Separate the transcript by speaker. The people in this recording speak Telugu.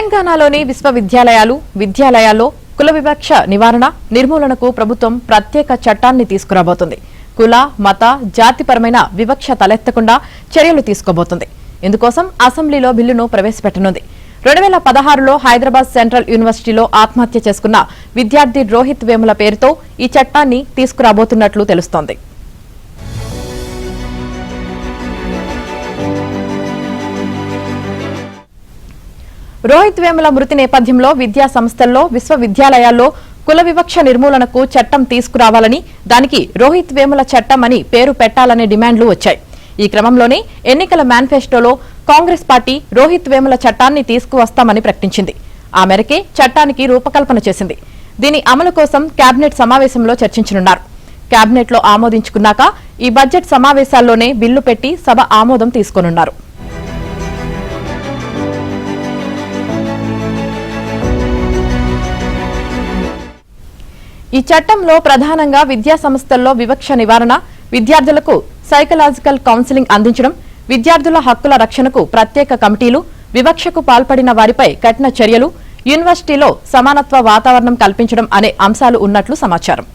Speaker 1: తెలంగాణలోని విశ్వవిద్యాలయాలు విద్యాలయాల్లో కుల వివక్ష నివారణ నిర్మూలనకు ప్రభుత్వం ప్రత్యేక చట్టాన్ని తీసుకురాబోతుంది. కుల మత జాతిపరమైన వివక్ష తలెత్తకుండా చర్యలు తీసుకోబోతుంది. ఇందుకోసం అసెంబ్లీలో బిల్లును ప్రవేశపెట్టనుంది. 2016లో హైదరాబాద్ సెంట్రల్ యూనివర్సిటీలో ఆత్మహత్య చేసుకున్న విద్యార్థి రోహిత్ వేముల పేరుతో ఈ చట్టాన్ని తీసుకురాబోతున్నట్లు తెలుస్తోంది. రోహిత్ వేముల మృతి నేపథ్యంలో విద్యా సంస్థల్లో విశ్వవిద్యాలయాల్లో కుల వివక్ష నిర్మూలనకు చట్టం తీసుకురావాలని, దానికి రోహిత్ వేముల చట్టం అని పేరు పెట్టాలనే డిమాండ్లు వచ్చాయి. ఈ క్రమంలోనే ఎన్నికల మేనిఫెస్టోలో కాంగ్రెస్ పార్టీ రోహిత్ వేముల చట్టాన్ని తీసుకువస్తామని ప్రకటించింది. ఆ మేరకే చట్టానికి రూపకల్పన చేసింది. దీని అమలు కోసం కేబినెట్ సమావేశంలో చర్చించనున్నారు. కేబినెట్లో ఆమోదించుకున్నాక ఈ బడ్జెట్ సమావేశాల్లోనే బిల్లు పెట్టి సభ ఆమోదం తీసుకోనున్నారు. ఈ చట్టంలో ప్రధానంగా విద్యా సంస్థల్లో వివక్ష నివారణ, విద్యార్థులకు సైకలాజికల్ కౌన్సిలింగ్ అందించడం, విద్యార్థుల హక్కుల రక్షణకు ప్రత్యేక కమిటీలు, వివక్షకు పాల్పడిన వారిపై కఠిన చర్యలు, యూనివర్సిటీలో సమానత్వ వాతావరణం కల్పించడం అనే అంశాలు ఉన్నట్లు సమాచారం.